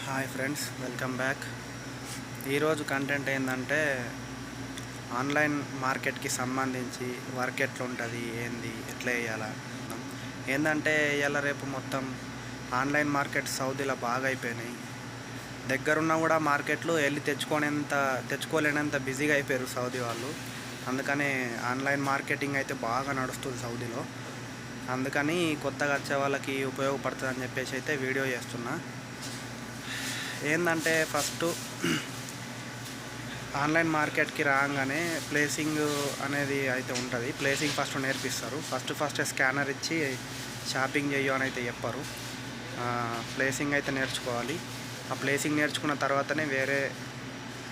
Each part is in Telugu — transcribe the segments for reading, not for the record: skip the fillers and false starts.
Hi friends, welcome back. ఈరోజు కంటెంట్ ఏంటంటే ఆన్లైన్ మార్కెట్కి సంబంధించి వర్క్ ఎట్లా ఉంటుంది, ఏంది, ఎట్లా వేయాలా. ఏంటంటే ఇవాళ రేపు మొత్తం ఆన్లైన్ మార్కెట్ సౌదీలో బాగా అయిపోయినాయి. దగ్గరున్న కూడా మార్కెట్లు వెళ్ళి తెచ్చుకోలేనంత బిజీగా అయిపోయారు సౌదీ వాళ్ళు. అందుకని ఆన్లైన్ మార్కెటింగ్ అయితే బాగా నడుస్తుంది సౌదీలో. అందుకని కొత్తగా వచ్చే వాళ్ళకి ఉపయోగపడుతుంది అని చెప్పేసి అయితే వీడియో చేస్తున్నా. ఏంటంటే ఫస్ట్ ఆన్లైన్ మార్కెట్కి రాగానే ప్లేసింగ్ అనేది అయితే ఉంటుంది. ప్లేసింగ్ ఫస్ట్ నేర్పిస్తారు. ఫస్ట్ స్కానర్ ఇచ్చి షాపింగ్ చేయు అని అయితే చెప్పారు. ప్లేసింగ్ అయితే నేర్చుకోవాలి. ఆ ప్లేసింగ్ నేర్చుకున్న తర్వాతనే వేరే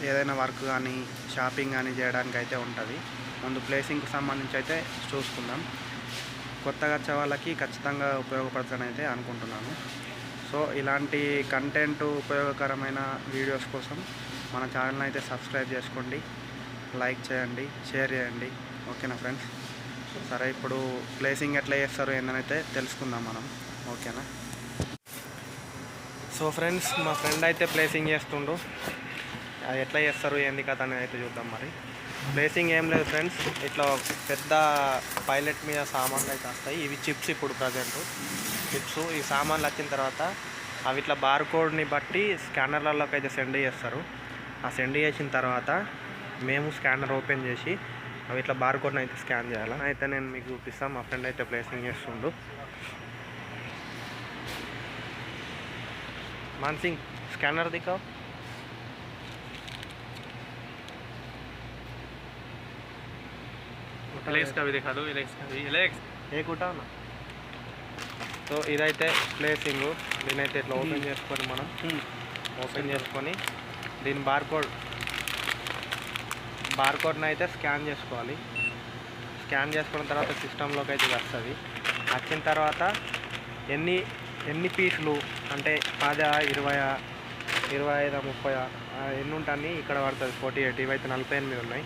ఏదైనా వర్క్ కానీ షాపింగ్ కానీ చేయడానికి అయితే ఉంటుంది. ముందు ప్లేసింగ్కి సంబంధించి అయితే చూసుకుందాం. కొత్తగా వచ్చే వాళ్ళకి ఖచ్చితంగా ఉపయోగపడుతుందని అయితే అనుకుంటున్నాను. సో ఇలాంటి కంటెంట్ ఉపయోగకరమైన వీడియోస్ కోసం మన ఛానల్ని అయితే సబ్స్క్రైబ్ చేసుకోండి, లైక్ చేయండి, షేర్ చేయండి. ఓకేనా ఫ్రెండ్స్? సరే, ఇప్పుడు ప్లేసింగ్ ఎట్లా చేస్తారు ఏందని అయితే తెలుసుకుందాం మనం. ఓకేనా? సో ఫ్రెండ్స్, మా ఫ్రెండ్ అయితే ప్లేసింగ్ చేస్తుండు. అది ఎట్లా చేస్తారు ఏంది కథ అని అయితే చూద్దాం. మరి ప్లేసింగ్ ఏం లేదు ఫ్రెండ్స్, ఇట్లా పెద్ద పైలట్ మీద సామాన్లు అయితే వస్తాయి. ఇవి చిప్స్. ఇప్పుడు ప్రజెంట్ చిప్స్ ఈ సామాన్లు వచ్చిన తర్వాత అవి ఇట్లా బార్కోడ్ని బట్టి స్కానర్లలోకి అయితే సెండ్ చేస్తారు. ఆ సెండ్ చేసిన తర్వాత మేము స్కానర్ ఓపెన్ చేసి అవి ఇట్లా బార్కోడ్ని అయితే స్కాన్ చేయాలి. అయితే నేను మీకు చూపిస్తాను. మా ఫ్రెండ్ అయితే ప్లేసింగ్ చేస్తుండు. మాన్సింగ్ స్కానర్ దిక్కు సో ఇదైతే ప్లేసింగ్. దీనైతే ఇట్లా ఓపెన్ చేసుకొని మనం దీని బార్కోడ్ని అయితే స్కాన్ చేసుకోవాలి. స్కాన్ చేసుకున్న తర్వాత సిస్టంలోకి అయితే వస్తుంది. వచ్చిన తర్వాత ఎన్ని పీసులు అంటే 10, 20, 25, 30 ఎన్ని ఉంటాయి ఇక్కడ పడుతుంది. 48. ఇవైతే 48 ఉన్నాయి.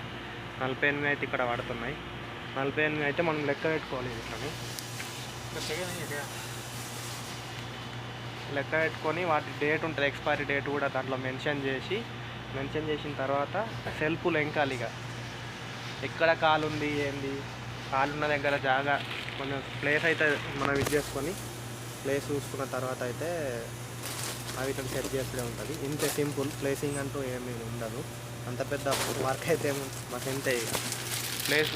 48 అయితే ఇక్కడ పడుతున్నాయి. 48 అయితే మనం లెక్క పెట్టుకోవాలి. ఇట్లని లెక్క పెట్టుకొని వాటి డేట్ ఉంటుంది, ఎక్స్పైరీ డేట్ కూడా దాంట్లో మెన్షన్ చేసిన తర్వాత సెల్ఫ్లు ఎంకాలి. ఇక ఎక్కడ కాలు ఉంది ఏంది, కాలున్న దగ్గర జాగా కొంచెం ప్లేస్ అయితే మనం ఇది చేసుకొని ప్లేస్ చూసుకున్న తర్వాత అయితే వీటిని సెట్ చేస్తూనే ఉంటుంది. ఇంతే సింపుల్. ప్లేసింగ్ అంటూ ఏమీ ఉండదు. అంత పెద్ద వర్క్ అయితే మాకు ఇంతే. ఇక ప్లేస్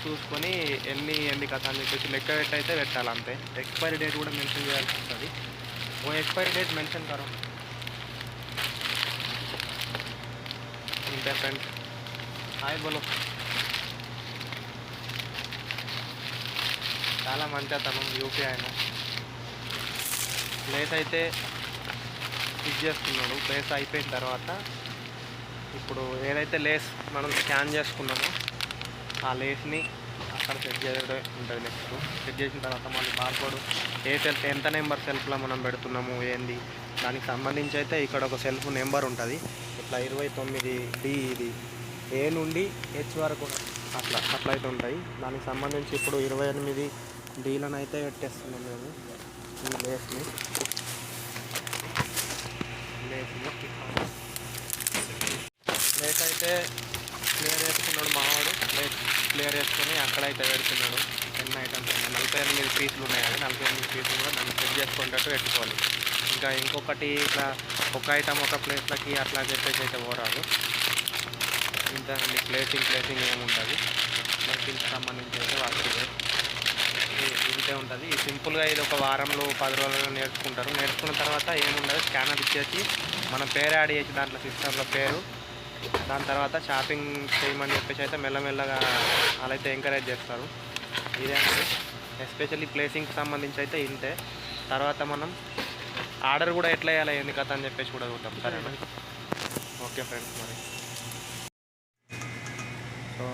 చూసుకొని ఎన్ని కథ అని చెప్పేసి లెక్క పెట్టి అయితే పెట్టాలి. అంతే. ఎక్స్పైరీ డేట్ కూడా మెన్షన్ చేయాల్సి ఉంటుంది. ఓ ఎక్స్పైరీ డేట్ మెన్షన్ కరో. ఇంతే ఫ్రెండ్స్. హాయ్ బోలో. చాలా మంచి అతను, యూపీ ఆయన. ప్లేస్ అయితే ఫిక్స్ చేస్తున్నాడు. ప్లేస్ అయిపోయిన తర్వాత ఇప్పుడు ఏదైతే లేస్ మనం స్కాన్ చేసుకున్నామో ఆ లేస్ని అక్కడ సెట్ చేయడం ఉంటుంది. నెక్స్ట్ సెట్ చేసిన తర్వాత మళ్ళీ బార్కోడ్ ఎంత నెంబర్ సెల్ఫ్లో మనం పెడుతున్నాము ఏంది దానికి సంబంధించి అయితే ఇక్కడ ఒక సెల్ఫ్ నెంబర్ ఉంటుంది. ఇట్లా 29D ఇది ఏ నుండి హెచ్ వరకు అట్లా అయితే ఉంటాయి. దానికి సంబంధించి ఇప్పుడు 28Dలను అయితే పెట్టేస్తున్నాం మేము. ఈ లేస్ అయితే క్లియర్ చేసుకున్నాడు మావాడు. క్లియర్ చేసుకొని అక్కడైతే పెడుతున్నాడు. 10 ఐటమ్స్ 48 పీసులు ఉన్నాయి. అది 48 పీసులు కూడా దాన్ని సెట్ చేసుకునేటట్టు పెట్టుకోవాలి. ఇంకా ఇంకొకటి ఇట్లా ఒక ఐటమ్ ఒక ప్లేస్లకి అట్లా చెప్పేసి అయితే పోరాదు. ఇంత ప్లేసింగ్ ఏముంటుంది. ప్లేసింగ్కి సంబంధించి అయితే వర్క్ ఇంతే ఉంటుంది. ఈ సింపుల్గా ఇది ఒక వారంలో 10 రోజుల్లో నేర్చుకుంటారు. నేర్చుకున్న తర్వాత ఏముండదు, స్కానర్ ఇచ్చేసి మన పేరు యాడ్ చేసి దాంట్లో సిస్టంలో పేరు, దాని తర్వాత షాపింగ్ చేయమని చెప్పేసి అయితే మెల్లమెల్లగా వాళ్ళైతే ఎంకరేజ్ చేస్తారు. ఇదే అంటే ఎస్పెషల్లీ ప్లేసింగ్కి సంబంధించి అయితే ఇంతే. తర్వాత మనం ఆర్డర్ కూడా ఎట్లా వేయాలి ఏంది కథ అని చెప్పేసి కూడా చూద్దాం. సరేనా? Okay friends. మరి సో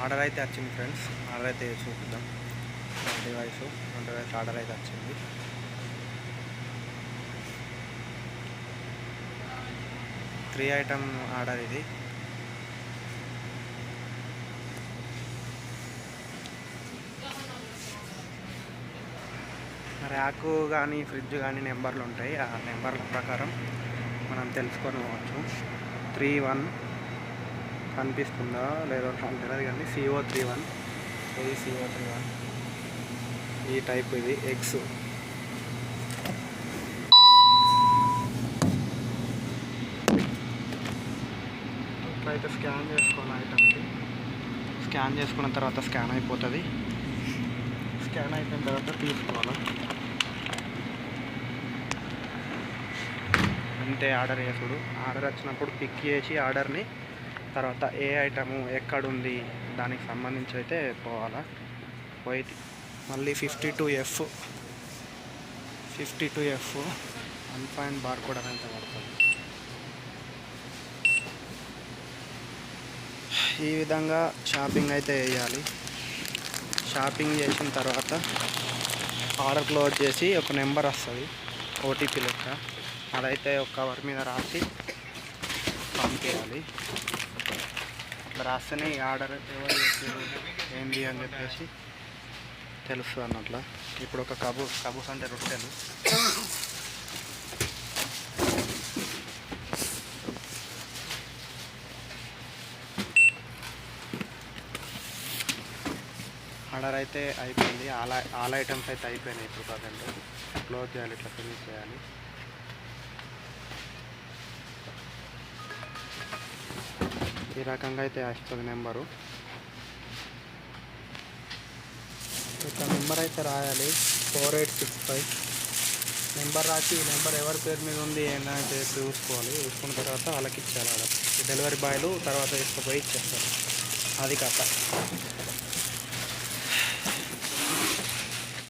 ఆర్డర్ అయితే వచ్చింది ఫ్రెండ్స్. ఆర్డర్ అయితే చూపిద్దాం. డివైస్ ఆర్డర్ అయితే వచ్చింది. త్రీ ఐటమ్ ఆర్డర్ ఇది. ర్యాకు కానీ ఫ్రిడ్జ్ కానీ నెంబర్లు ఉంటాయి. ఆ నెంబర్ల ప్రకారం మనం తెలుసుకోవచ్చు. 31 కనిపిస్తుందా లేదో నాకు తెలియదు కానీ CO31 ఇది CO31 ఈ టైప్ ఇది ఎగ్స్. ఇట్లయితే స్కాన్ చేసుకోవాలి ఐటమ్కి. స్కాన్ చేసుకున్న తర్వాత స్కాన్ అయిపోతుంది. స్కాన్ అయిపోయిన తర్వాత తీసుకోవాలి అంతే. ఆర్డర్ చేసుడు. ఆర్డర్ వచ్చినప్పుడు పిక్ చేసి ఆర్డర్ని తర్వాత ఏ ఐటము ఎక్కడుంది దానికి సంబంధించి అయితే పోవాలా. పోయి మళ్ళీ 52F అన్ఫైన్ బార్ కోడ్ అనేది పడుతుంది. ఈ విధంగా షాపింగ్ అయితే వేయాలి. షాపింగ్ చేసిన తర్వాత ఆర్డర్ క్లోజ్ చేసి ఒక నెంబర్ వస్తుంది OTP లెక్క. అదైతే ఒక కవర్ మీద రాసి పంపేయాలి. అట్లా రాస్తేనే ఈ ఆర్డర్ ఎవరు చేసారు ఏంటి అని చెప్పేసి తెలుస్తుంది అన్నట్ల. ఇప్పుడు ఒక కబూస్ అంటే రొట్టెలు. ఆర్డర్ అయితే అయిపోయింది. ఆల్ ఐటమ్స్ అయితే అయిపోయినాయి. ఇప్పుడు ప్రజెంట్ క్లోజ్ చేయాలి, ఇట్లా ఫినిష్ చేయాలి. ఈ రకంగా అయితే వస్తుంది నెంబరు. ఇట్లా నెంబర్ అయితే రాయాలి 4865 నెంబర్ రాసి ఈ నెంబర్ ఎవరి పేరు మీద ఉంది ఏంటంటే చూసుకోవాలి. చూసుకున్న తర్వాత వాళ్ళకి ఇచ్చేయాలి. ఆర్డర్ డెలివరీ బాయ్లు తర్వాత తీసుకుపోయి ఇచ్చేస్తారు. అది కథ.